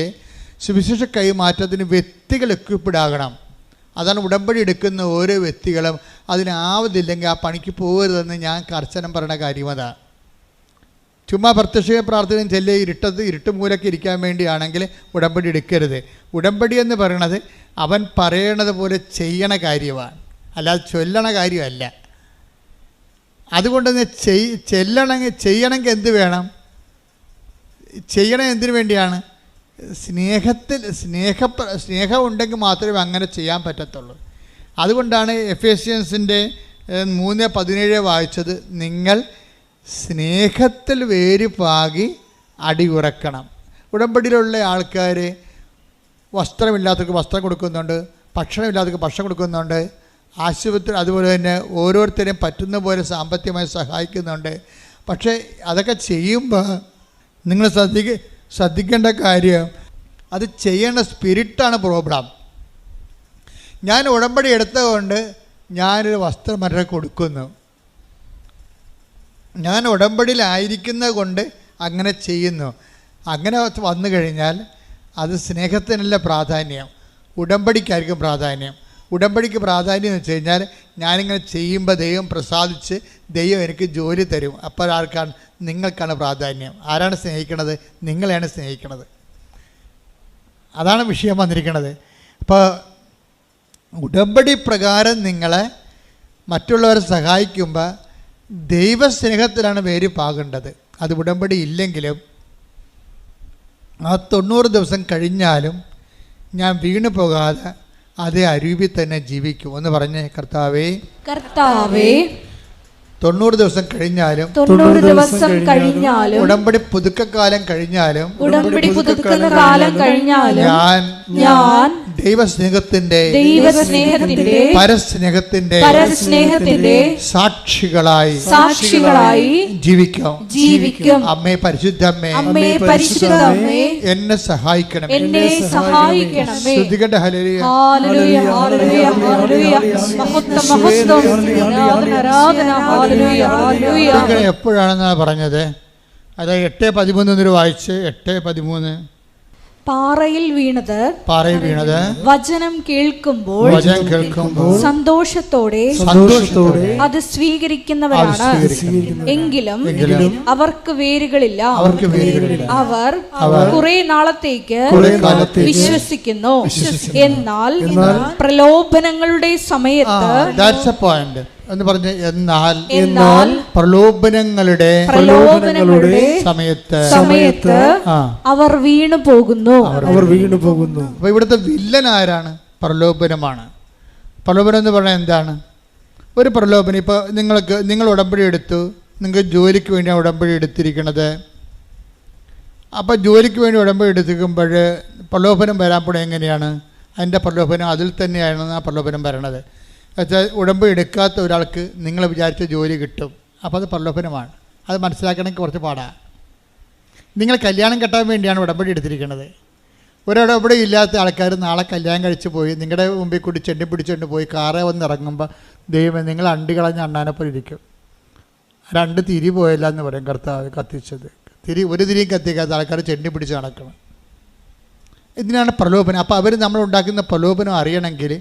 സുവിശേഷ കൈമാറ്റത്തിന് വ്യക്തികൾ എക്വിപ്ഡ് ആകണം. അതാണ് ഉടമ്പടി എടുക്കുന്ന ഓരോ വ്യക്തികളും അതിനാവതില്ലെങ്കിൽ ആ പണിക്ക് പോകരുതെന്ന് ഞാൻ കർശനം പറയുന്ന കാര്യം അതാണ്. ചുമ്മാ പ്രത്യക്ഷ പ്രാർത്ഥനയും ചെല്ല് ഇരുട്ട് മൂലയ്ക്ക് ഇരിക്കാൻ വേണ്ടിയാണെങ്കിൽ ഉടമ്പടി എടുക്കരുത്. ഉടമ്പടി എന്ന് പറയണത് അവൻ പറയണത് പോലെ ചെയ്യണ കാര്യമാണ്, അല്ലാതെ ചൊല്ലണ കാര്യമല്ല. അതുകൊണ്ട് തന്നെ ചെയ്യണമെങ്കിൽ എന്ത് വേണം? ചെയ്യണം എന്തിനു വേണ്ടിയാണ്? സ്നേഹം ഉണ്ടെങ്കിൽ മാത്രമേ അങ്ങനെ ചെയ്യാൻ പറ്റത്തുള്ളൂ. അതുകൊണ്ടാണ് എഫേസ്യൻസിൻ്റെ 3:17 വായിച്ചത്, നിങ്ങൾ സ്നേഹത്തിൽ വേര് പാകി അടിയുറക്കണം. ഉടമ്പടിയിലുള്ള ആൾക്കാർ വസ്ത്രമില്ലാത്തവർക്ക് വസ്ത്രം കൊടുക്കുന്നുണ്ട്, ഭക്ഷണമില്ലാത്തവർക്ക് ഭക്ഷണം കൊടുക്കുന്നുണ്ട്, ആശുപത്രി അതുപോലെ തന്നെ ഓരോരുത്തരെയും പറ്റുന്ന പോലെ സാമ്പത്തികമായി സഹായിക്കുന്നുണ്ട്. പക്ഷേ അതൊക്കെ ചെയ്യുമ്പോൾ നിങ്ങൾ ശ്രദ്ധിക്കേണ്ട കാര്യം അത് ചെയ്യേണ്ട സ്പിരിറ്റാണ് പ്രോബ്ലം. ഞാൻ ഉടമ്പടി എടുത്തതുകൊണ്ട് ഞാനൊരു വസ്ത്രം മറ്റേ കൊടുക്കുന്നു, ഞാൻ ഉടമ്പടിയിലായിരിക്കുന്നത് കൊണ്ട് അങ്ങനെ ചെയ്യുന്നു. അങ്ങനെ വന്നു കഴിഞ്ഞാൽ അത് സ്നേഹത്തിനല്ല പ്രാധാന്യം, ഉടമ്പടിക്കായിരിക്കും പ്രാധാന്യം. ഉടമ്പടിക്ക് പ്രാധാന്യം എന്ന് വെച്ച് കഴിഞ്ഞാൽ ഞാനിങ്ങനെ ചെയ്യുമ്പോൾ ദൈവം പ്രസാദിച്ച് ദൈവം എനിക്ക് ജോലി തരും. അപ്പോൾ ആർക്കാണ്? നിങ്ങൾക്കാണ് പ്രാധാന്യം. ആരാണ് സ്നേഹിക്കണത്? നിങ്ങളെയാണ് സ്നേഹിക്കണത്. അതാണ് വിഷയം വന്നിരിക്കുന്നത്. അപ്പോൾ ഉടമ്പടി പ്രകാരം നിങ്ങളെ മറ്റുള്ളവരെ സഹായിക്കുമ്പോൾ ദൈവസ്നേഹത്തിലാണ് വേര് പാകേണ്ടത്. അത് ഉടമ്പടി ഇല്ലെങ്കിലും ആ 90 ദിവസം കഴിഞ്ഞാലും ഞാൻ വീണു പോകാതെ അതേ അരൂപിൽ തന്നെ ജീവിക്കും എന്ന് പറഞ്ഞേ. കർത്താവേ 90 ദിവസം കഴിഞ്ഞാലും ഉടമ്പടി പുതുക്കക്കാലം കഴിഞ്ഞാലും ഞാൻ ദൈവസ്നേഹത്തിന്റെ പരസ്നേഹത്തിന്റെ സാക്ഷികളായി ജീവിക്കും. അമ്മേ പരിശുദ്ധമ്മേ എന്നെ സഹായിക്കണം. ശ്രുതികട്ടെ ഹല്ലേലൂയ. എപ്പോഴാണെന്നാണ് പറഞ്ഞത്? അത് 8:13 വായിച്ച് 8:13. പാറയിൽ വീണത് വചനം കേൾക്കുമ്പോൾ സന്തോഷത്തോടെ അത് സ്വീകരിക്കുന്നവരാണ്. എങ്കിലും അവർക്ക് വേരുകളില്ല. അവർ കുറെ നാളത്തേക്ക് വിശ്വസിക്കുന്നു. എന്നാൽ പ്രലോഭനങ്ങളുടെ സമയത്ത് എന്ന് പറഞ്ഞ് എന്നാൽ എന്നാൽ പ്രലോഭനങ്ങളുടെ സമയത്ത് അവർ വീണു പോകുന്നു. അപ്പൊ ഇവിടുത്തെ വില്ലൻ ആരാണ്? പ്രലോഭനമാണ്. പ്രലോഭനം എന്ന് പറഞ്ഞാൽ എന്താണ്? ഒരു പ്രലോഭനം, ഇപ്പോൾ നിങ്ങൾ ഉടമ്പടി എടുത്തു, നിങ്ങൾക്ക് ജോലിക്ക് വേണ്ടിയാണ് ഉടമ്പടി എടുത്തിരിക്കുന്നത്. അപ്പോൾ ജോലിക്ക് വേണ്ടി ഉടമ്പടി എടുത്തിരിക്കുമ്പോൾ പ്രലോഭനം വരാൻ പോണ എങ്ങനെയാണ്? അതിൻ്റെ പ്രലോഭനം അതിൽ തന്നെയാണ് ആ പ്രലോഭനം വരണത്. വെച്ചാൽ ഉടമ്പടി എടുക്കാത്ത ഒരാൾക്ക് നിങ്ങൾ വിചാരിച്ച ജോലി കിട്ടും. അപ്പോൾ അത് പ്രലോഭനമാണ്. അത് മനസ്സിലാക്കണമെങ്കിൽ കുറച്ച് പാടാണ്. നിങ്ങൾ കല്യാണം കെട്ടാൻ വേണ്ടിയാണ് ഉടമ്പടി എടുത്തിരിക്കുന്നത്. ഒരുടമ്പടി ഇല്ലാത്ത ആൾക്കാർ നാളെ കല്യാണം കഴിച്ച് പോയി നിങ്ങളുടെ മുമ്പിൽ കൂടി ചെണ്ടി പിടിച്ചുകൊണ്ട് പോയി കാറേ വന്ന് ഇറങ്ങുമ്പോൾ ദൈവം നിങ്ങൾ അണ്ടി കളഞ്ഞ അണ്ണാനെപ്പോലെ ഇരിക്കും. 2 തിരി പോയില്ല എന്ന് പറയും കർത്താവ് കത്തിച്ചത്. ഒരു തിരിയും കത്തിക്കാത്ത ആൾക്കാർ ചെണ്ടി പിടിച്ച് നടക്കണം. ഇതിനാണ് പ്രലോഭനം. അപ്പോൾ അവർ നമ്മളുണ്ടാക്കുന്ന പ്രലോഭനം അറിയണമെങ്കിൽ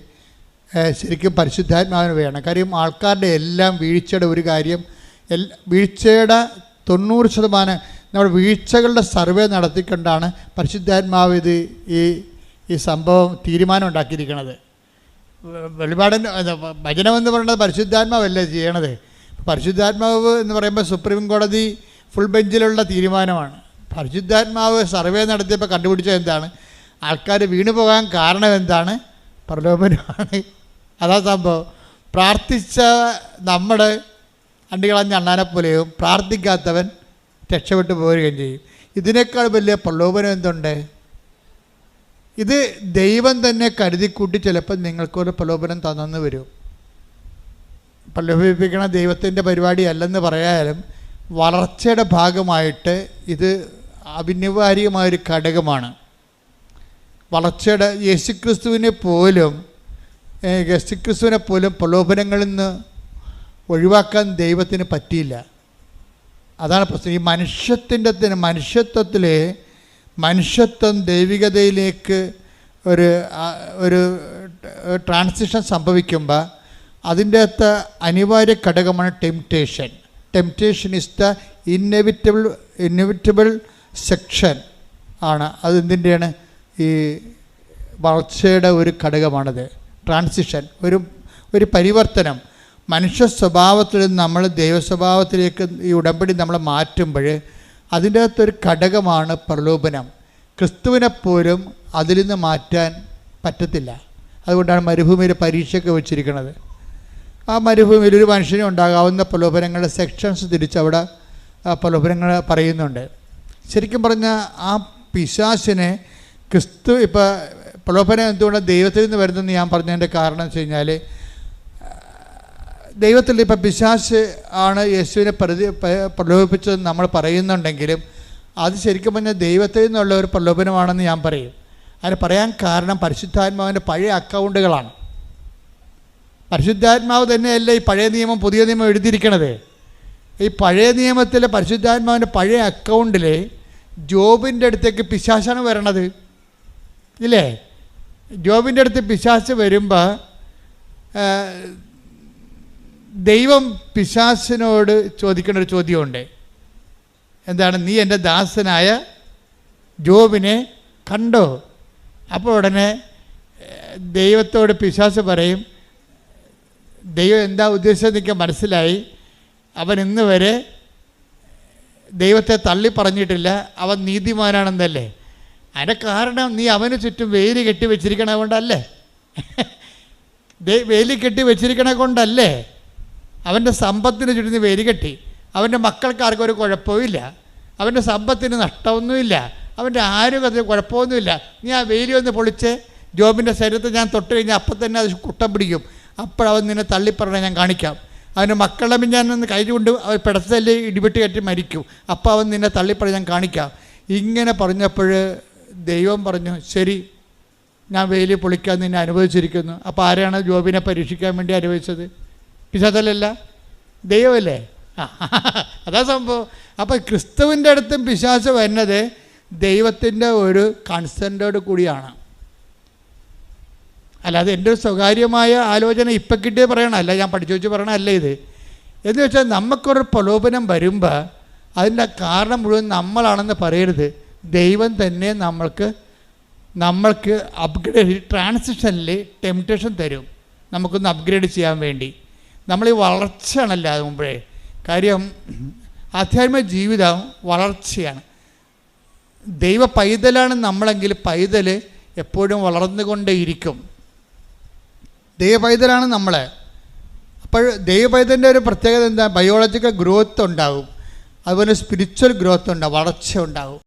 ശരിക്കും പരിശുദ്ധാത്മാവിന് വേണം. കാര്യം ആൾക്കാരുടെ എല്ലാം വീഴ്ചയുടെ ഒരു കാര്യം, വീഴ്ചയുടെ 90% നമ്മൾ വീഴ്ചകളുടെ സർവേ നടത്തിക്കൊണ്ടാണ് പരിശുദ്ധാത്മാവ് ഈ സംഭവം തീരുമാനം ഉണ്ടാക്കിയിരിക്കുന്നത്. വെളിപാടിൻ്റെ ഭജനമെന്ന് പറയുന്നത് പരിശുദ്ധാത്മാവല്ലേ ചെയ്യണത്. പരിശുദ്ധാത്മാവ് എന്ന് പറയുമ്പോൾ സുപ്രീം കോടതി ഫുൾ ബെഞ്ചിലുള്ള തീരുമാനമാണ്. പരിശുദ്ധാത്മാവ് സർവേ നടത്തിയപ്പോൾ കണ്ടുപിടിച്ചത് എന്താണ്? ആൾക്കാർ വീണു പോകാൻ കാരണം എന്താണ്? പ്രലോഭനമാണ്. അതാ സംഭവം. പ്രാർത്ഥിച്ച നമ്മുടെ അണ്ടികളഞ്ഞ അണ്ണാനെപ്പോലെയും പ്രാർത്ഥിക്കാത്തവൻ രക്ഷപ്പെട്ടു പോവുകയും ചെയ്യും. ഇതിനേക്കാൾ വലിയ പ്രലോഭനം എന്തുണ്ട്? ഇത് ദൈവം തന്നെ കരുതിക്കൂട്ടി ചിലപ്പോൾ നിങ്ങൾക്കൊരു പ്രലോഭനം തന്നെന്ന് വരും. പ്രലോഭിപ്പിക്കണ ദൈവത്തിൻ്റെ പരിപാടി അല്ലെന്ന് പറയാനും വളർച്ചയുടെ ഭാഗമായിട്ട് ഇത് അഭിനിവാര്യമായൊരു ഘടകമാണ്. വളർച്ചയുടെ യേശുക്രിസ്തുവിനെ പോലും പ്രലോഭനങ്ങളിൽ നിന്ന് ഒഴിവാക്കാൻ ദൈവത്തിന് പറ്റിയില്ല. അതാണ് പ്രശ്നം. ഈ മനുഷ്യത്വം ദൈവികതയിലേക്ക് ഒരു ട്രാൻസിഷൻ സംഭവിക്കുമ്പോൾ അതിൻ്റെ അകത്ത് അനിവാര്യ ഘടകമാണ് temptation. Temptation is the inevitable section ആണ്. അത് എന്തിൻ്റെയാണ്? ഈ വളർച്ചയുടെ ഒരു ഘടകമാണത്. ട്രാൻസിഷൻ, ഒരു പരിവർത്തനം. മനുഷ്യ സ്വഭാവത്തിൽ നിന്ന് നമ്മൾ ദൈവസ്വഭാവത്തിലേക്ക് ഈ ഉടമ്പടി നമ്മൾ മാറ്റുമ്പോൾ അതിൻ്റെ അകത്തൊരു ഘടകമാണ് പ്രലോഭനം. ക്രിസ്തുവിനെപ്പോലും അതിൽ നിന്ന് മാറ്റാൻ പറ്റത്തില്ല. അതുകൊണ്ടാണ് മരുഭൂമിയിൽ പരീക്ഷയൊക്കെ വെച്ചിരിക്കുന്നത്. ആ മരുഭൂമിയിൽ ഒരു മനുഷ്യന് ഉണ്ടാകാവുന്ന പ്രലോഭനങ്ങളുടെ സെക്ഷൻസ് തിരിച്ച് അവിടെ പ്രലോഭനങ്ങൾ പറയുന്നുണ്ട്. ശരിക്കും പറഞ്ഞാൽ ആ പിശാചിനെ ക്രിസ്തു ഇപ്പോൾ പ്രലോഭനം എന്തുകൊണ്ട് ദൈവത്തിൽ നിന്ന് വരുന്നതെന്ന് ഞാൻ പറഞ്ഞതിൻ്റെ കാരണം വെച്ച് കഴിഞ്ഞാൽ, ദൈവത്തിൽ ഇപ്പം പിശാച് ആണ് യേശുവിനെ പ്രലോഭിപ്പിച്ചതെന്ന് നമ്മൾ പറയുന്നുണ്ടെങ്കിലും അത് ശരിക്കും പറഞ്ഞാൽ ദൈവത്തിൽ നിന്നുള്ള ഒരു പ്രലോഭനമാണെന്ന് ഞാൻ പറയും. അതിന് പറയാൻ കാരണം പരിശുദ്ധാത്മാവിൻ്റെ പഴയ അക്കൗണ്ടുകളാണ്. പരിശുദ്ധാത്മാവ് തന്നെയല്ല ഈ പഴയ നിയമം പുതിയ നിയമം എഴുതിയിരിക്കണത്. ഈ പഴയ നിയമത്തിലെ പരിശുദ്ധാത്മാവിൻ്റെ പഴയ അക്കൗണ്ടിൽ ജോബിൻ്റെ അടുത്തേക്ക് പിശാചാണ് വരണത്, ഇല്ലേ? ജോബിൻ്റെ അടുത്ത് പിശാച് വരുമ്പോൾ ദൈവം പിശാചിനോട് ചോദിക്കുന്ന ഒരു ചോദ്യമുണ്ട്. എന്താണ്? നീ എൻ്റെ ദാസനായ ജോബിനെ കണ്ടോ? അപ്പോൾ ഉടനെ ദൈവത്തോട് പിശാച് പറയും, ദൈവം എന്താ ഉദ്ദേശിച്ചത് എനിക്ക് മനസ്സിലായി. അവൻ ഇന്ന് വരെ ദൈവത്തെ തള്ളി പറഞ്ഞിട്ടില്ല, അവൻ നീതിമാനാണെന്നല്ലേ. അതിൻ്റെ കാരണം നീ അവന് ചുറ്റും വേലി കെട്ടി വെച്ചിരിക്കണ കൊണ്ടല്ലേ? വേലി കെട്ടി വെച്ചിരിക്കണ കൊണ്ടല്ലേ? അവൻ്റെ സമ്പത്തിന് ചുറ്റും വേലി കെട്ടി. അവൻ്റെ മക്കൾക്കാർക്കും ഒരു കുഴപ്പമില്ല, അവൻ്റെ സമ്പത്തിന് നഷ്ടമൊന്നുമില്ല, അവൻ്റെ ആരോഗ്യത്തിന് കുഴപ്പമൊന്നുമില്ല. നീ ആ വേലി ഒന്ന് പൊളിച്ച് ജോബിൻ്റെ ശരീരത്തിൽ ഞാൻ തൊട്ട് കഴിഞ്ഞാൽ അപ്പം തന്നെ അത് കുട്ടം പിടിക്കും. അപ്പോഴവൻ നിന്നെ തള്ളിപ്പറഞ്ഞ ഞാൻ കാണിക്കാം. അവൻ്റെ മക്കളുടെ മിഞ്ഞാനൊന്ന് കൈ കൊണ്ട് അവൻ പിടച്ചല്ലേ ഇടിപെട്ട് കയറ്റി മരിക്കും. അപ്പോൾ അവൻ നിന്നെ തള്ളിപ്പറഞ്ഞ് ഞാൻ കാണിക്കാം. ഇങ്ങനെ പറഞ്ഞപ്പോൾ ദൈവം പറഞ്ഞു, ശരി, ഞാൻ വേലി പൊളിക്കാൻ നിന്നെ അനുവദിച്ചിരിക്കുന്നു. അപ്പോൾ ആരാണ് ജോബിനെ പരീക്ഷിക്കാൻ വേണ്ടി അനുവദിച്ചത്? പിശാചല്ല, ദൈവമല്ലേ? അതാ സംഭവം. അപ്പോൾ ക്രിസ്തുവിൻ്റെ അടുത്തും പിശാച് വരുന്നത് ദൈവത്തിൻ്റെ ഒരു കൺസെൻറ്റോട് കൂടിയാണ്. അല്ലാതെ എൻ്റെ ഒരു സ്വകാര്യമായ ആലോചന ഇപ്പം കിട്ടിയേ പറയണമല്ല, ഞാൻ പഠിച്ചു വെച്ച് പറയണമല്ല ഇത്. എന്ന് വെച്ചാൽ നമുക്കൊരു പ്രലോഭനം വരുമ്പോൾ അതിൻ്റെ കാരണം മുഴുവൻ നമ്മളാണെന്ന് പറയരുത്. ദൈവം തന്നെ നമ്മൾക്ക് അപ്ഗ്രേഡ് ട്രാൻസിഷനിൽ ടെംപ്റ്റേഷൻ തരും, നമുക്കൊന്ന് അപ്ഗ്രേഡ് ചെയ്യാൻ വേണ്ടി. നമ്മൾ ഈ വളർച്ചയാണല്ലോ അത് മുമ്പേ. കാര്യം ആധ്യാത്മിക ജീവിതം വളർച്ചയാണ്. ദൈവ പൈതലാണ് നമ്മളെങ്കിൽ പൈതൽ എപ്പോഴും വളർന്നുകൊണ്ടേയിരിക്കും. ദൈവ പൈതലാണ് നമ്മൾ. അപ്പോൾ ദൈവ പൈതലിൻ്റെ ഒരു പ്രത്യേകത എന്താ? ബയോളജിക്കൽ ഗ്രോത്ത് ഉണ്ടാകും, അതുപോലെ സ്പിരിച്വൽ ഗ്രോത്ത് ഉണ്ടാകും, വളർച്ച ഉണ്ടാകും.